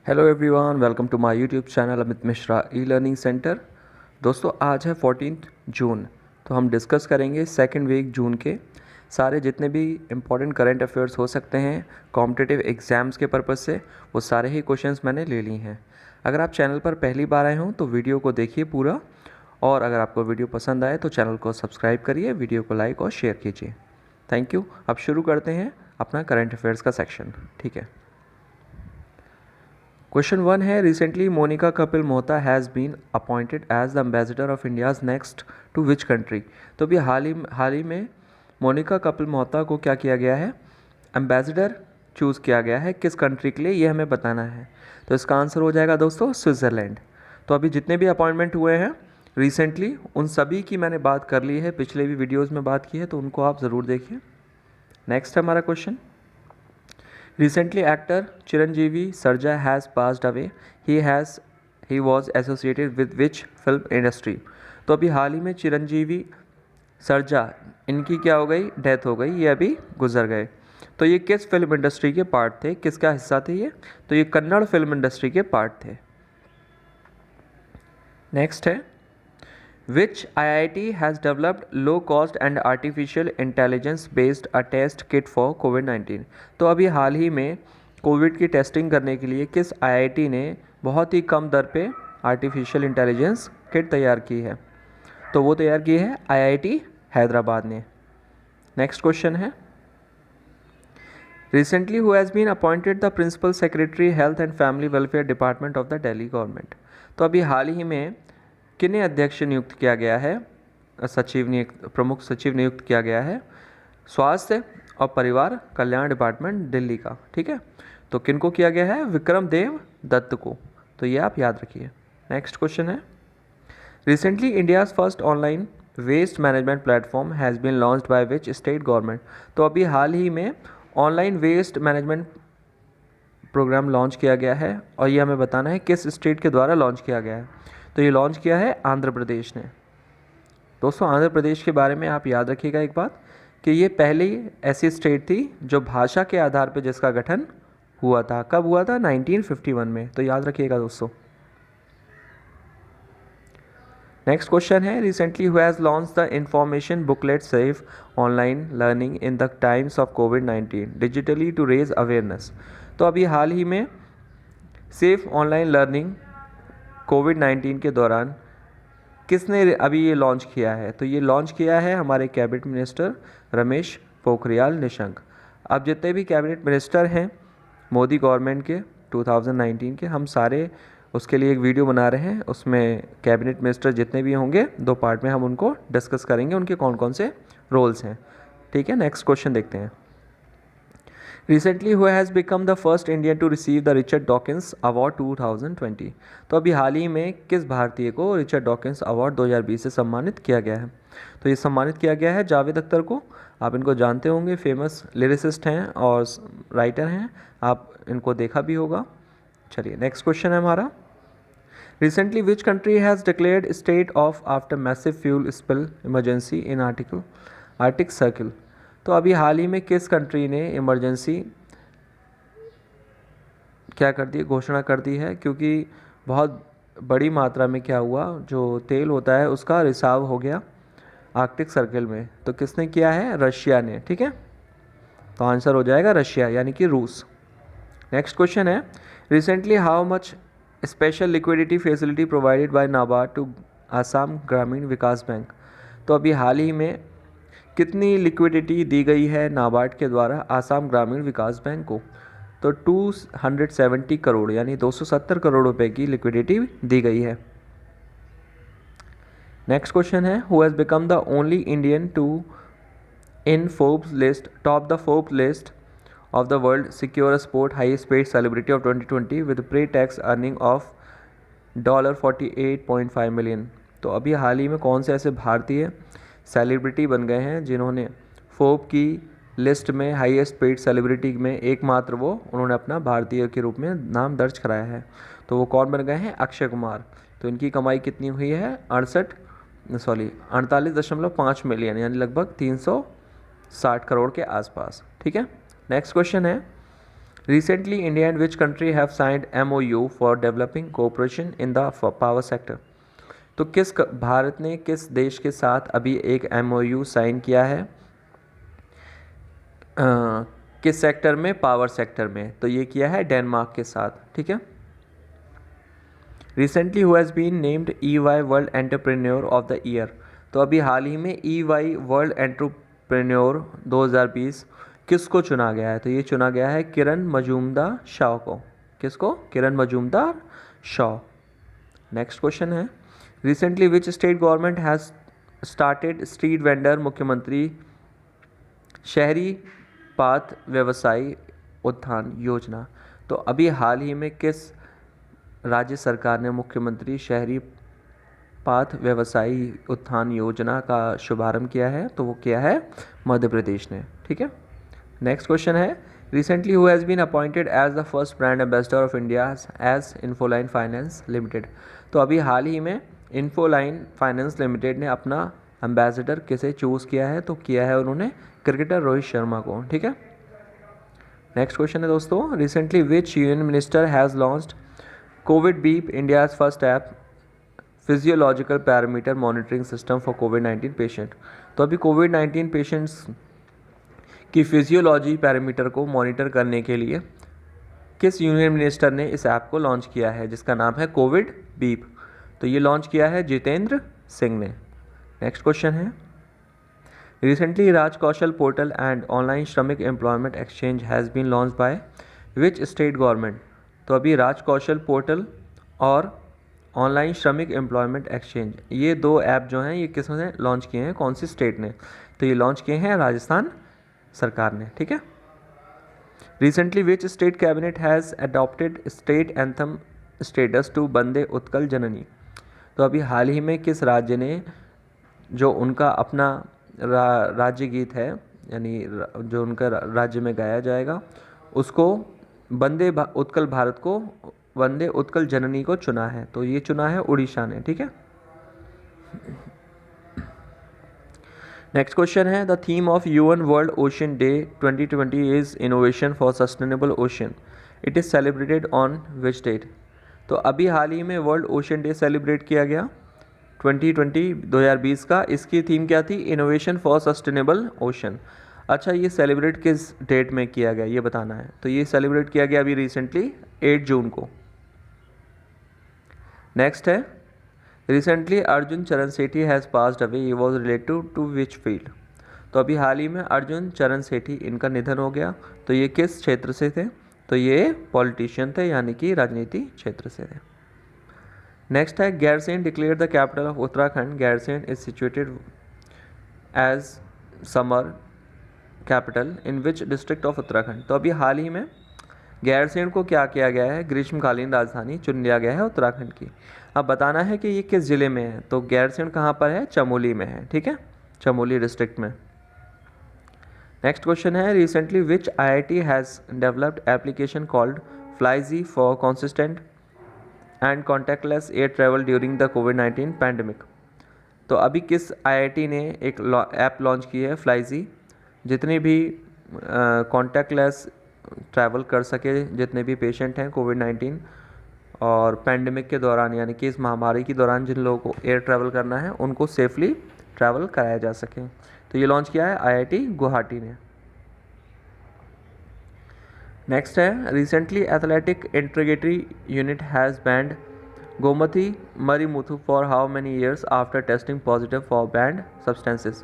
Hello everyone, welcome to my YouTube channel Amit Mishra e learning centre. दोस्तों, आज है 14 जून। तो हम डिस्कस करेंगे सेकेंड वीक जून के सारे जितने भी इम्पोर्टेंट करंट अफेयर्स हो सकते हैं कॉम्पिटिटिव एग्ज़ाम्स के पर्पज़ से, वो सारे ही क्वेश्चंस मैंने ले लिए हैं। अगर आप चैनल पर पहली बार आए हों तो वीडियो को देखिए पूरा, और अगर आपको वीडियो पसंद आए तो चैनल को सब्सक्राइब करिए, वीडियो को लाइक और शेयर कीजिए। Thank you. अब शुरू करते हैं अपना करंट अफेयर्स का सेक्शन। ठीक है। क्वेश्चन 1 है, recently Monika Kapil Mohta has been appointed as the ambassador of India's next to which country. तो अभी हाल ही में मोनिका कपिल मोहता को क्या किया गया है, एम्बेसडर चूज़ किया गया है। किस कंट्री के लिए, ये हमें बताना है। तो इसका आंसर हो जाएगा दोस्तों स्विट्ज़रलैंड। तो अभी जितने भी अपॉइंटमेंट हुए हैं रिसेंटली, उन सभी की मैंने बात कर ली है, पिछले भी वीडियोज़ में बात की है, तो उनको आप ज़रूर देखिए। नेक्स्ट है हमारा question, recently actor Chiranjeevi Sarja has passed away. He was associated with which film industry? तो अभी हाल ही में चिरंजीवी सरजा इनकी क्या हो गई, डेथ हो गई, ये अभी गुजर गए। तो ये किस फिल्म इंडस्ट्री के पार्ट थे, किसका हिस्सा थे ये? तो ये कन्नड़ फिल्म इंडस्ट्री के पार्ट थे। नेक्स्ट है, Which IIT has developed low cost and artificial intelligence based a test kit for COVID-19? तो अभी हाल ही में कोविड की टेस्टिंग करने के लिए किस IIT ने बहुत ही कम दर पे आर्टिफिशियल इंटेलिजेंस किट तैयार की है? तो वो तैयार की है IIT हैदराबाद ने। नेक्स्ट क्वेश्चन है, recently who has been appointed the principal secretary health and family welfare department of the Delhi government. तो अभी हाल ही में किन्हें अध्यक्ष नियुक्त किया गया है, प्रमुख सचिव नियुक्त किया गया है स्वास्थ्य और परिवार कल्याण डिपार्टमेंट दिल्ली का। ठीक है, तो किनको किया गया है, विक्रम देव दत्त को। तो ये आप याद रखिए। नेक्स्ट क्वेश्चन है, recently India's first online waste management platform has been launched by which state government. तो अभी हाल ही में online waste management programme launch किया गया है, और ये हमें बताना है किस स्टेट के द्वारा लॉन्च किया गया है। तो ये लॉन्च किया है आंध्र प्रदेश ने। दोस्तों, आंध्र प्रदेश के बारे में आप याद रखिएगा एक बात, कि ये पहली ऐसी स्टेट थी जो भाषा के आधार पर जिसका गठन हुआ था। कब हुआ था? 1951 में। तो याद रखिएगा दोस्तों। नेक्स्ट क्वेश्चन है, recently who has launched the information booklet safe online learning in the times of कोविड-19 डिजिटली टू रेज अवेयरनेस। तो अभी हाल ही में सेफ ऑनलाइन लर्निंग कोविड-19 के दौरान किसने अभी ये लॉन्च किया है? तो ये लॉन्च किया है हमारे कैबिनेट मिनिस्टर रमेश पोखरियाल निशंक। अब जितने भी कैबिनेट मिनिस्टर हैं मोदी गवर्नमेंट के 2019 के, हम सारे उसके लिए एक वीडियो बना रहे हैं। उसमें कैबिनेट मिनिस्टर जितने भी होंगे 2 पार्ट में हम उनको डिस्कस करेंगे, उनके कौन कौन से रोल्स हैं। ठीक है, नेक्स्ट क्वेश्चन देखते हैं, recently who has become the first Indian to receive the Richard Dawkins award 2020। तो अभी हाल ही में किस भारतीय को रिचर्ड डॉकिंस अवार्ड 2020 से सम्मानित किया गया है? तो ये सम्मानित किया गया है जावेद अख्तर को। आप इनको जानते होंगे, फेमस लिरिसिस्ट हैं और राइटर हैं, आप इनको देखा भी होगा। चलिए, नेक्स्ट क्वेश्चन है हमारा, recently which country has declared state of after massive fuel spill emergency in Arctic circle. तो अभी हाल ही में किस कंट्री ने इमरजेंसी क्या कर दी, घोषणा कर दी है, क्योंकि बहुत बड़ी मात्रा में क्या हुआ, जो तेल होता है उसका रिसाव हो गया आर्कटिक सर्किल में। तो किसने किया है? रशिया ने। ठीक है, तो आंसर हो जाएगा रशिया, यानी कि रूस। नेक्स्ट क्वेश्चन है, recently how much special liquidity facility provided by NABARD to Assam Gramin Vikas bank. तो अभी हाल ही में कितनी लिक्विडिटी दी गई है नाबार्ड के द्वारा आसाम ग्रामीण विकास बैंक को? तो 270 करोड़ यानी 270 करोड़ रुपए की लिक्विडिटी दी गई है। नेक्स्ट क्वेश्चन है, who has become the only Indian to in Forbes list top the Forbes list of the world secure sport highest paid celebrity of 2020 with pre tax earning of $48.5 million. तो अभी हाल ही में कौन से ऐसे भारतीय सेलिब्रिटी बन गए हैं जिन्होंने फोर्ब की लिस्ट में हाईएस्ट पेड सेलिब्रिटी में एकमात्र वो उन्होंने अपना भारतीय के रूप में नाम दर्ज कराया है? तो वो कौन बन गए हैं? अक्षय कुमार। तो इनकी कमाई कितनी हुई है? 48.5 मिलियन, यानी लगभग 360 करोड़ के आसपास। ठीक है, नेक्स्ट क्वेश्चन है, recently India and which country have signed MOU for developing cooperation in the power sector. तो भारत ने किस देश के साथ अभी एक MOU साइन किया है किस सेक्टर में, पावर सेक्टर में, तो ये किया है डेनमार्क के साथ, ठीक है। Recently who has been named EY world entrepreneur of the year. तो अभी हाल ही में EY वर्ल्ड एंटरप्रेन्योर 2020 किसको चुना गया है, तो ये चुना गया है किरण मजूमदार शाह को। किसको? किरण मजूमदार शाह। नेक्स्ट क्वेश्चन है recently which state government has started street vendor मुख्यमंत्री शहरी पाथ व्यवसायी उत्थान योजना। तो अभी हाल ही में किस राज्य सरकार ने मुख्यमंत्री शहरी पाथ व्यवसायी उत्थान योजना का शुभारंभ किया है, तो वो किया है मध्य प्रदेश ने, ठीक है। नेक्स्ट क्वेश्चन है recently who has been appointed as the first brand ambassador of India as Infoline Finance Limited. तो अभी हाल ही में इन्फोलाइन फाइनेंस लिमिटेड ने अपना एम्बेसडर किसे चूज़ किया है, तो किया है उन्होंने क्रिकेटर रोहित शर्मा को, ठीक है। नेक्स्ट क्वेश्चन है दोस्तों recently which union minister has launched Covid beep India's first app physiological parameter monitoring system for covid patient. तो अभी कोविड-19 पेशेंट्स की फिजियोलॉजी पैरामीटर को मॉनिटर करने के लिए किस यूनियन मिनिस्टर ने इस ऐप को लॉन्च किया है, जिसका नाम है कोविड बीप। तो ये लॉन्च किया है जितेंद्र सिंह ने। नेक्स्ट क्वेश्चन है recently Raj Kaushal portal and online Shramik employment exchange has been launch by which state government. तो अभी राज कौशल पोर्टल और ऑनलाइन श्रमिक एम्प्लॉयमेंट एक्सचेंज ये दो ऐप जो हैं ये किसने लॉन्च किए हैं, कौन सी स्टेट ने, तो ये लॉन्च किए हैं राजस्थान सरकार ने, ठीक है। Recently which state cabinet has adopted state anthem status to Vande Utkal Janani. तो अभी हाल ही में किस राज्य ने जो उनका अपना राज्य गीत है यानी जो उनका राज्य में गाया जाएगा उसको वंदे उत्कल भारत को वंदे उत्कल जननी को चुना है, तो ये चुना है उड़ीसा ने, ठीक है। नेक्स्ट क्वेश्चन है the theme of UN world ocean day 2020 is innovation for sustainable ocean. It is celebrated on which date. तो अभी हाल ही में वर्ल्ड ओशन डे सेलिब्रेट किया गया 2020 का। इसकी थीम क्या थी, इनोवेशन फॉर सस्टेनेबल ओशन। अच्छा ये सेलिब्रेट किस डेट में किया गया ये बताना है, तो ये सेलिब्रेट किया गया अभी रिसेंटली 8 जून को। नेक्स्ट है recently Arjun Charan Sethi has passed away, he was related to which field. तो अभी हाल ही में अर्जुन चरण सेठी इनका निधन हो गया, तो ये किस क्षेत्र से थे, तो ये पॉलिटिशियन थे यानी कि राजनीति क्षेत्र से थे। नेक्स्ट है Gairsain declare the capital of Uttarakhand. Gairsain is situated as summer capital in which district of Uttarakhand. तो अभी हाल ही में गैरसेन को क्या किया गया है, ग्रीष्मकालीन राजधानी चुन लिया गया है उत्तराखंड की। अब बताना है कि ये किस ज़िले में है, तो गैरसेन कहाँ पर है, चमोली में है, ठीक है, चमोली डिस्ट्रिक्ट में। नेक्स्ट क्वेश्चन है recently which IIT has developed application called FlyG for consistent and contactless air travel during the कोविड-19 पैंडमिक। तो अभी किस IIT ने एक ऐप लॉन्च की है फ्लाईजी, जितने भी कॉन्टैक्टलेस ट्रैवल कर सके जितने भी पेशेंट हैं कोविड-19 और पैंडमिक के दौरान यानी कि इस महामारी के दौरान जिन लोगों को एयर ट्रैवल करना है उनको सेफली ट्रैवल कराया जा सके। तो ये लॉन्च किया है IIT गुवाहाटी ने। नेक्स्ट है recently athletic integrity unit has banned Gomathi Marimuthu for how many years after testing positive for banned substances.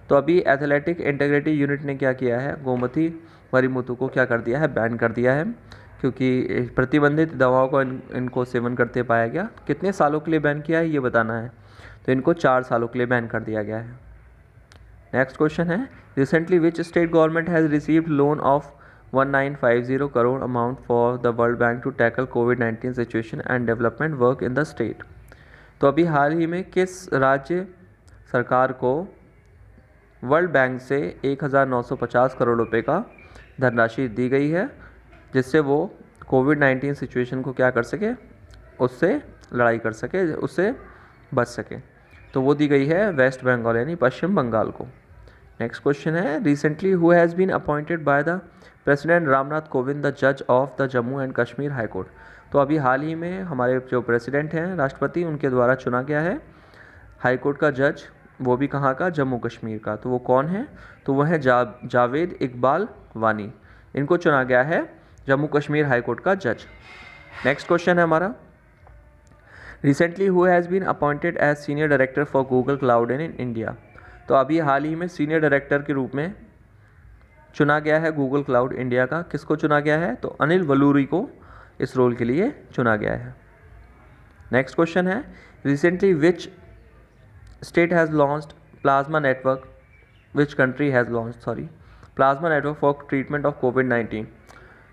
तो अभी एथलेटिक इंटीग्रिटी यूनिट ने क्या किया है, गोमती मरीमुथु को क्या कर दिया है, बैन कर दिया है, क्योंकि प्रतिबंधित दवाओं को इनको सेवन करते पाया गया। कितने सालों के लिए बैन किया है ये बताना है, तो इनको 4 सालों के लिए बैन कर दिया गया है। नेक्स्ट क्वेश्चन है recently which state government has received loan of 1950 crore amount for the world bank to tackle कोविड-19 situation and development work in the state. तो अभी हाल ही में किस राज्य सरकार को वर्ल्ड बैंक से 1950 करोड़ रुपए का धनराशि दी गई है, जिससे वो कोविड-19 सिचुएशन को क्या कर सके, उससे लड़ाई कर सके, उससे बच सके। तो वो दी गई है वेस्ट बंगाल यानी पश्चिम बंगाल को। नेक्स्ट क्वेश्चन है, recently who has been appointed by the president Ramnath Kovind the जज of the Jammu and Kashmir high court. तो अभी हाल ही में हमारे जो प्रेसिडेंट हैं, राष्ट्रपति, उनके द्वारा चुना गया है हाई कोर्ट का जज, वो भी कहाँ का, जम्मू कश्मीर का। तो वो कौन है, तो वह है जावेद इकबाल वानी। इनको चुना गया है जम्मू कश्मीर हाई कोर्ट का जज। नेक्स्ट क्वेश्चन है हमारा, recently who has been appointed as senior director for Google cloud in India. तो अभी हाल ही में सीनियर डायरेक्टर के रूप में चुना गया है गूगल क्लाउड इंडिया का। किसको चुना गया है, तो अनिल वलूरी को इस रोल के लिए चुना गया है। नेक्स्ट क्वेश्चन है, recently which state has launched plasma network, which country has launched plasma network for treatment of कोविड-19।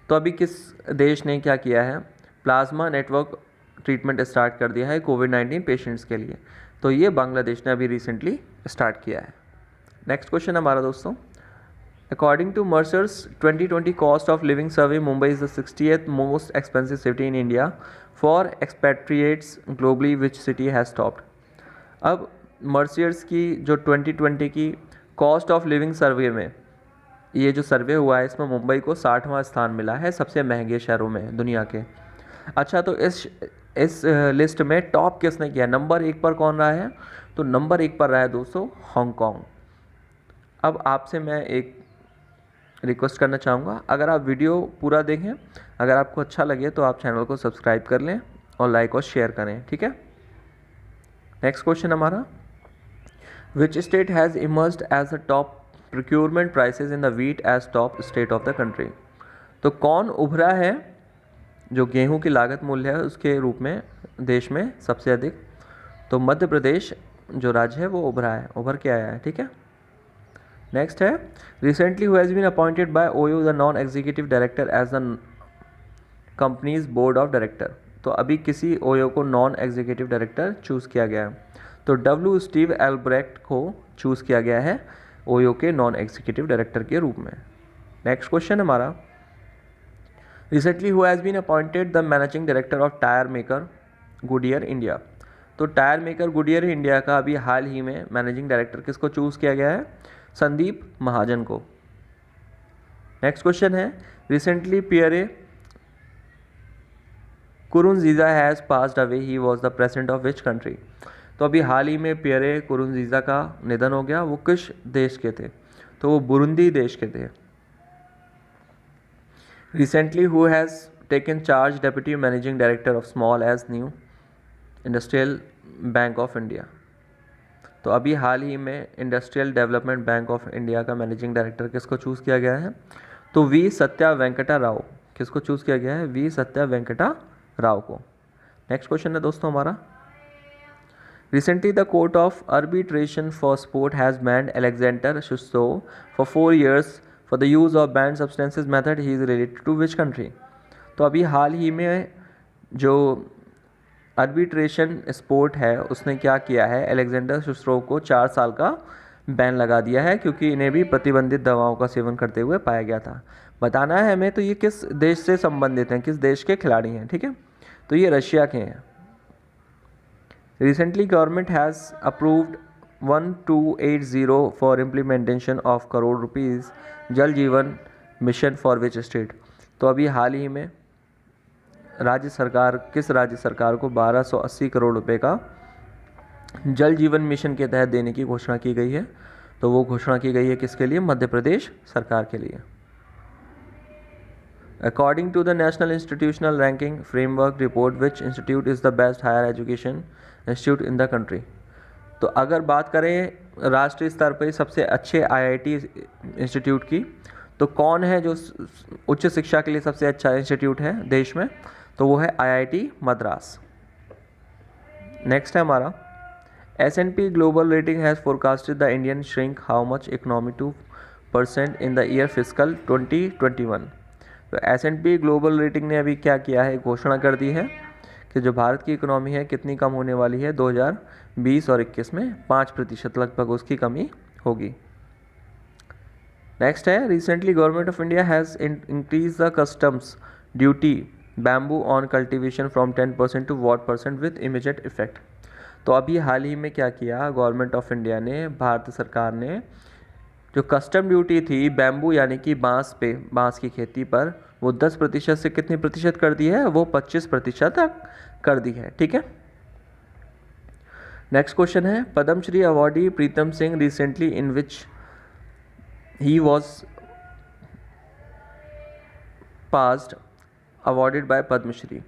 तो अभी किस देश ने क्या किया है, प्लाज्मा नेटवर्क ट्रीटमेंट स्टार्ट कर दिया है कोविड-19 पेशेंट्स के लिए। तो ये बांग्लादेश ने अभी रिसेंटली स्टार्ट किया है। नेक्स्ट क्वेश्चन हमारा दोस्तों, according to Mercer's 2020 cost of living survey, Mumbai is the 60th most expensive city in India for expatriates globally, which city has topped. अब मर्सियर्स की जो 2020 की कॉस्ट ऑफ लिविंग सर्वे में, ये जो सर्वे हुआ है, इसमें मुंबई को 60वां स्थान मिला है सबसे महंगे शहरों में दुनिया के। अच्छा, तो इस लिस्ट में टॉप किसने किया, नंबर 1 पर कौन रहा है, तो नंबर 1 पर रहा है दोस्तों हांगकांग। अब आपसे मैं एक रिक्वेस्ट करना चाहूँगा, अगर आप वीडियो पूरा देखें, अगर आपको अच्छा लगे तो आप चैनल को सब्सक्राइब कर लें और लाइक और शेयर करें, ठीक है। नेक्स्ट क्वेश्चन हमारा, which state has emerged as the top procurement prices in the wheat as top state of the country. तो कौन उभरा है जो गेहूं की लागत मूल्य है उसके रूप में देश में सबसे अधिक, तो मध्य प्रदेश जो राज्य है वो उभर के आया है, ठीक है। नेक्स्ट है, recently who has been appointed by Oyo the non executive director as the company's board of director. तो अभी किसी ओयो को नॉन एग्जीक्यूटिव डायरेक्टर चूज़ किया गया है, तो डब्ल्यू स्टीव एल्ब्रेक्ट को चूज़ किया गया है ओयो के नॉन एग्जीक्यूटिव डायरेक्टर के रूप में। नेक्स्ट क्वेश्चन हमारा, recently who has been appointed the managing director of tyre maker Goodyear India. तो टायर मेकर गुडियर इंडिया का अभी हाल ही में मैनेजिंग डायरेक्टर किसको चूज़ किया गया है, संदीप महाजन को। नेक्स्ट क्वेश्चन है, recently Pierre Nkurunziza has passed away, he was the president of which country. तो अभी हाल ही में पियरे कुरुनजीजा का निधन हो गया, वो किस देश के थे, तो वो बुरुंदी देश के थे। Recently who has taken charge deputy managing director of small as new industrial bank of India. तो अभी हाल ही में industrial development bank of India का मैनेजिंग डायरेक्टर किसको चूज़ किया गया है, तो वी सत्या वेंकटा राव। किसको चूज़ किया गया है, वी सत्या वेंकटा राव को। नेक्स्ट क्वेश्चन है दोस्तों हमारा, recently the court of arbitration for sport has banned Alexander Shustov for 4 years for the use of banned substances method, he is related to which country. तो अभी हाल ही में जो आर्बिट्रेशन स्पोर्ट है उसने क्या किया है, अलेक्जेंडर शुस्टोव को 4 साल का बैन लगा दिया है, क्योंकि इन्हें भी प्रतिबंधित दवाओं का सेवन करते हुए पाया गया था। बताना है हमें तो ये किस देश से संबंधित हैं, किस देश के खिलाड़ी हैं, ठीक है। तो ये रशिया के हैं। Recently government has approved 1280 for implementation of crore rupees जल जीवन मिशन फॉर विच स्टेट। तो अभी हाल ही में किस राज्य सरकार को 1280 करोड़ रुपए का जल जीवन मिशन के तहत देने की घोषणा की गई है, तो वो घोषणा की गई है किसके लिए, मध्य प्रदेश सरकार के लिए। According to the national institutional ranking framework report, which institute is the best higher education institute in the country. तो अगर बात करें राष्ट्रीय स्तर पर सबसे अच्छे आईआईटी इंस्टीट्यूट की, तो कौन है जो उच्च शिक्षा के लिए सबसे अच्छा इंस्टीट्यूट है देश में, तो वो है आईआईटी मद्रास। नेक्स्ट है हमारा, S&P global rating has forecasted the Indian shrink how much economy 2% in the year physical 2021। तो S&P ग्लोबल रेटिंग ने अभी क्या किया है, घोषणा कर दी है कि जो भारत की इकोनॉमी है कितनी कम होने वाली है 2020 और 21 में, 5% लगभग उसकी कमी होगी। नेक्स्ट है, recently government of India has increase the customs duty bamboo on cultivation from 10% to what % with immediate effect. तो अभी हाल ही में क्या किया गवर्नमेंट ऑफ इंडिया ने, भारत सरकार ने जो कस्टम ड्यूटी थी बैम्बू यानी कि बांस पे, बांस की खेती पर, वो 10% से कितनी प्रतिशत कर दी है, वो 25% तक कर दी है। ठीक है, नेक्स्ट क्वेश्चन है, Padmashri awardee Pritam Singh recently in which he was passed awarded by Padmashri.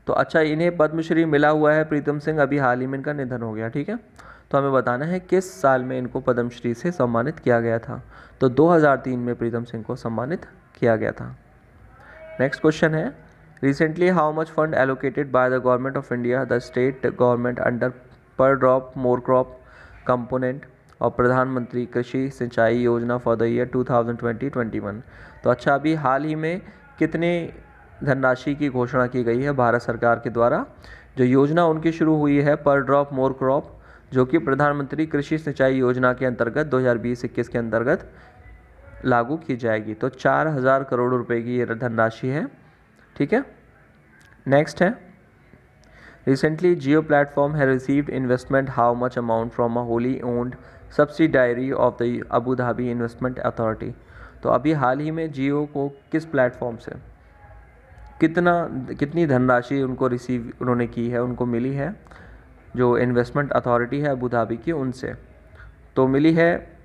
तो अच्छा, इन्हें पद्मश्री मिला हुआ है प्रीतम सिंह, अभी हाल ही में इनका निधन हो गया। ठीक है, तो हमें बताना है किस साल में इनको पद्मश्री से सम्मानित किया गया था। तो 2003 में प्रीतम सिंह को सम्मानित किया गया था। नेक्स्ट क्वेश्चन है, recently how much fund allocated by the government of India the state government under पर ड्रॉप मोर क्रॉप कंपोनेंट और प्रधानमंत्री कृषि सिंचाई योजना फॉर द ईयर 2020-21। तो अच्छा, अभी हाल ही में कितने धनराशि की घोषणा की गई है भारत सरकार के द्वारा। जो योजना उनकी शुरू हुई है पर ड्रॉप मोर क्रॉप, जो कि प्रधानमंत्री कृषि सिंचाई योजना के अंतर्गत 2020-21 के अंतर्गत लागू की जाएगी। तो 4000 करोड़ रुपए की ये धनराशि है। ठीक है, नेक्स्ट है, रिसेंटली जियो प्लेटफॉर्म है received investment how much amount from a wholly owned subsidiary of the Abu Dhabi investment authority. तो अभी हाल ही में जियो को किस प्लेटफॉर्म से कितनी धनराशि उनको उन्होंने की है, उनको मिली है, जो इन्वेस्टमेंट अथॉरिटी है अबू धाबी की, उनसे तो मिली है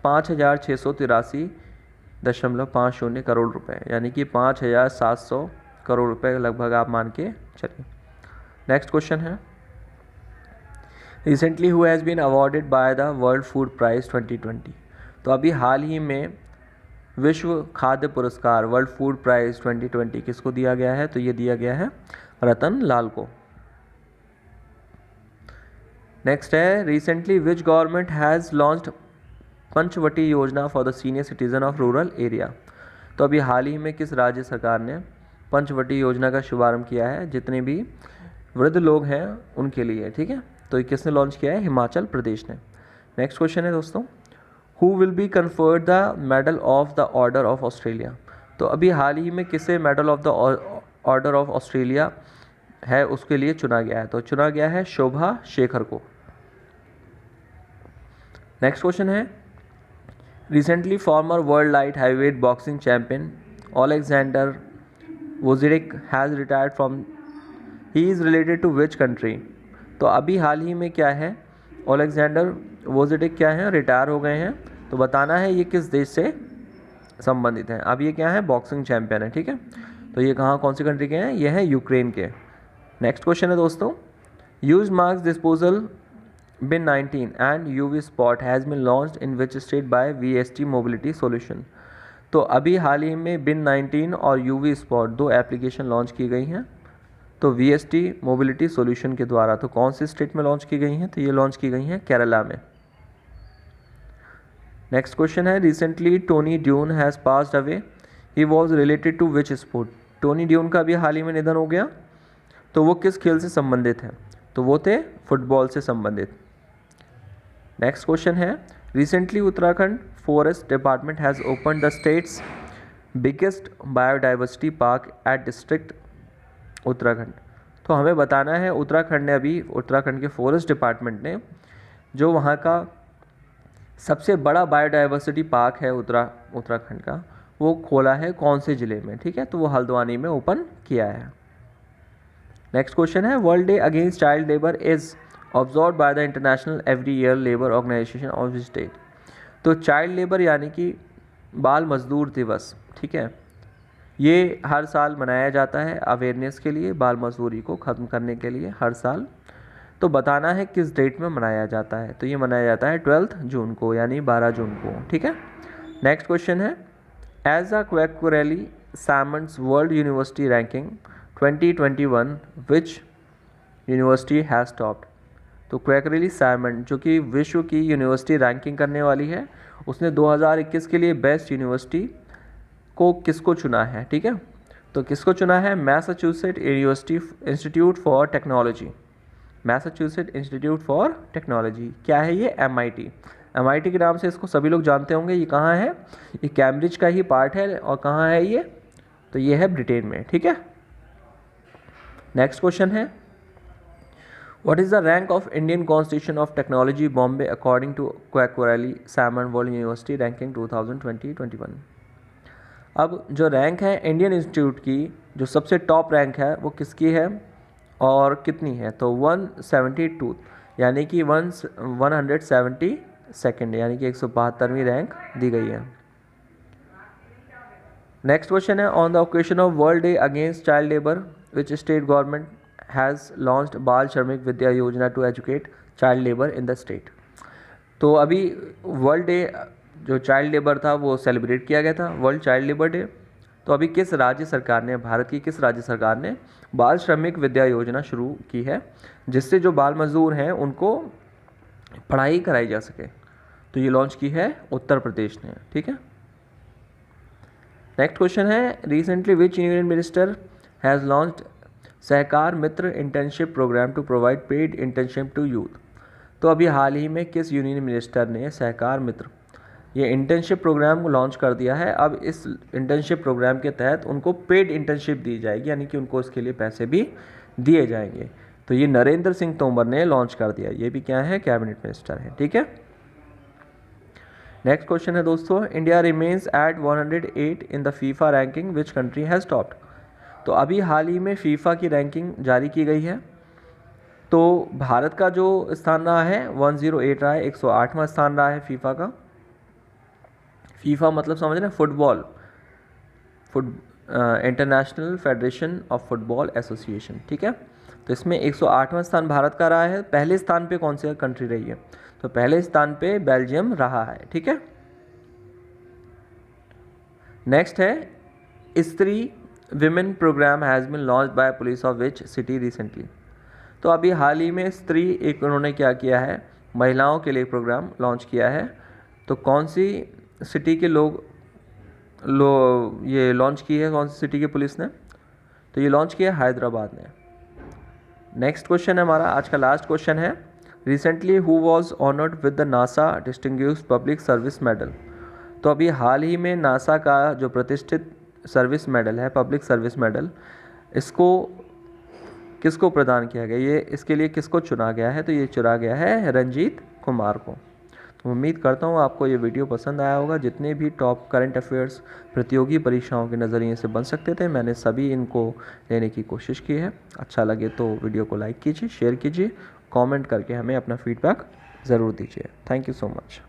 5683.50 करोड़ रुपए, यानी कि 5700 करोड़ रुपए लगभग आप मान के चलिए। नेक्स्ट क्वेश्चन है, recently who has been awarded by the world food prize 2020। तो अभी हाल ही में विश्व खाद्य पुरस्कार वर्ल्ड फूड प्राइज 2020 किसको दिया गया है, तो ये दिया गया है रतन लाल को। नेक्स्ट है, recently which government has launched Panchvati Yojana for the senior citizen of rural area. तो अभी हाल ही में किस राज्य सरकार ने पंचवटी योजना का शुभारंभ किया है, जितने भी वृद्ध लोग हैं उनके लिए। ठीक है, तो ये किसने लॉन्च किया है, हिमाचल प्रदेश ने। नेक्स्ट क्वेश्चन है दोस्तों, who will be conferred the medal of the order of Australia. तो अभी हाल ही में किसे medal of the order of Australia है उसके लिए चुना गया है, तो चुना गया है शोभा शेखर को। नेक्स्ट क्वेश्चन है, recently former world light heavyweight boxing champion Oleksandr Gvozdyk has retired from, he is related to which country. तो अभी हाल ही में क्या है, ओलेक्जेंडर वोजिडिक क्या है, रिटायर हो गए हैं। तो बताना है ये किस देश से संबंधित हैं। अब ये क्या है, बॉक्सिंग चैंपियन है। ठीक है, तो ये कहाँ कौन सी कंट्री के हैं, ये हैं यूक्रेन के। नेक्स्ट क्वेश्चन है दोस्तों, use masks disposal bin 19 and UV spot has been launched in which state by VST mobility solution. तो अभी हाल ही में बिन 19 और यूवी स्पॉट 2 एप्लीकेशन लॉन्च की गई हैं, तो वीएसटी मोबिलिटी सॉल्यूशन के द्वारा। तो कौन सी स्टेट में लॉन्च की गई हैं, तो ये लॉन्च की गई हैं केरला में। नेक्स्ट क्वेश्चन है, recently Tony Dunne has passed away, he was related to which sport. Tony Dunne का भी हाल ही में निधन हो गया, तो वो किस खेल से संबंधित हैं, तो वो थे फुटबॉल से संबंधित। नेक्स्ट क्वेश्चन है, recently Uttarakhand forest department has open the states biggest biodiversity park at district Uttarakhand. तो हमें बताना है उत्तराखंड ने अभी, उत्तराखंड के फॉरेस्ट डिपार्टमेंट ने जो वहाँ का सबसे बड़ा बायोडाइवर्सिटी पार्क है उत्तराखंड का, वो खोला है कौन से ज़िले में। ठीक है, तो वो हल्द्वानी में ओपन किया है। नेक्स्ट क्वेश्चन है, world day against child labour is observed by the international every year labour organisation of which date. तो चाइल्ड लेबर यानी कि बाल मजदूर दिवस, ठीक है, ये हर साल मनाया जाता है अवेयरनेस के लिए, बाल मजदूरी को ख़त्म करने के लिए हर साल। तो बताना है किस डेट में मनाया जाता है, तो ये मनाया जाता है 12 जून को, यानी 12 जून को। ठीक है, नेक्स्ट क्वेश्चन है, as a Quacquarelli Symonds world university ranking 2021 which university has topped. तो क्वैक्यूरेली सैमंड जो कि विश्व की यूनिवर्सिटी रैंकिंग करने वाली है, उसने 2021 के लिए बेस्ट यूनिवर्सिटी को किसको चुना है। ठीक है, तो किसको चुना है, Massachusetts university institute for technology, Massachusetts institute for technology. क्या है ये, MIT के नाम से इसको सभी लोग जानते होंगे। ये कहाँ है, ये कैम्ब्रिज का ही पार्ट है, और कहाँ है ये, तो ये है ब्रिटेन में। ठीक है, नेक्स्ट क्वेश्चन है, What is the rank of Indian Constitution of Technology Bombay according to Quacquarelli Salmon World University Ranking 2020-21? अब जो रैंक है इंडियन इंस्टीट्यूट की, जो सबसे टॉप रैंक है वो किसकी है और कितनी है? तो 172, यानी कि 172, यानी कि 172वीं रैंक दी गई है। नेक्स्ट क्वेश्चन है, on the occasion of world day against child labour which state government has launched Bal Shramik Vidya Yojana to educate child labour in the state. तो अभी वर्ल्ड डे जो चाइल्ड लेबर था वो सेलिब्रेट किया गया था, वर्ल्ड चाइल्ड लेबर डे। तो अभी किस राज्य सरकार ने, भारत की किस राज्य सरकार ने बाल श्रमिक विद्या योजना शुरू की है, जिससे जो बाल मजदूर हैं उनको पढ़ाई कराई जा सके? तो ये लॉन्च की है उत्तर प्रदेश ने। ठीक है। नेक्स्ट क्वेश्चन है, recently which union minister has launched Sahkar Mitra internship programme to provide paid internship to youth. तो अभी हाल ही में किस यूनियन मिनिस्टर ने सहकार मित्र ये इंटर्नशिप प्रोग्राम को लॉन्च कर दिया है? अब इस इंटर्नशिप प्रोग्राम के तहत उनको पेड इंटर्नशिप दी जाएगी, यानी कि उनको इसके लिए पैसे भी दिए जाएंगे। तो ये नरेंद्र सिंह तोमर ने लॉन्च कर दिया, ये भी क्या है, कैबिनेट मिनिस्टर है। ठीक है। नेक्स्ट क्वेश्चन है दोस्तों, India remains at 108 in the FIFA ranking which country has topped. तो अभी हाल ही में फीफा की रैंकिंग जारी की गई है, तो भारत का जो स्थान रहा है 108 रहा है, 108वां स्थान रहा है फीफा का। फीफा मतलब समझ रहे हैं, international federation of football association. ठीक है। तो इसमें 108वां स्थान भारत का रहा है। पहले स्थान पे कौन सी कंट्री रही है? तो पहले स्थान पे बेल्जियम रहा है। ठीक है। नेक्स्ट है, Stree women programme has been launch by police of which city recently. तो अभी हाल ही में स्त्री एक उन्होंने क्या किया है, महिलाओं के लिए प्रोग्राम लॉन्च किया है। तो कौन सी सिटी के ये लॉन्च की है, कौन सी सिटी की पुलिस ने? तो ये लॉन्च किया हैदराबाद ने। नेक्स्ट क्वेश्चन है हमारा आज का लास्ट क्वेश्चन है, recently who was honoured with the NASA distinguished public service medal. तो अभी हाल ही में नासा का जो प्रतिष्ठित सर्विस मेडल है, पब्लिक सर्विस मेडल, इसको किसको प्रदान किया गया, ये इसके लिए किसको चुना गया है? तो ये चुना गया है रंजीत कुमार को। तो उम्मीद करता हूँ आपको ये वीडियो पसंद आया होगा। जितने भी टॉप करंट अफेयर्स प्रतियोगी परीक्षाओं के नज़रिए से बन सकते थे, मैंने सभी इनको लेने की कोशिश की है। अच्छा लगे तो वीडियो को लाइक कीजिए, शेयर कीजिए, कमेंट करके हमें अपना फीडबैक ज़रूर दीजिए। Thank you so much.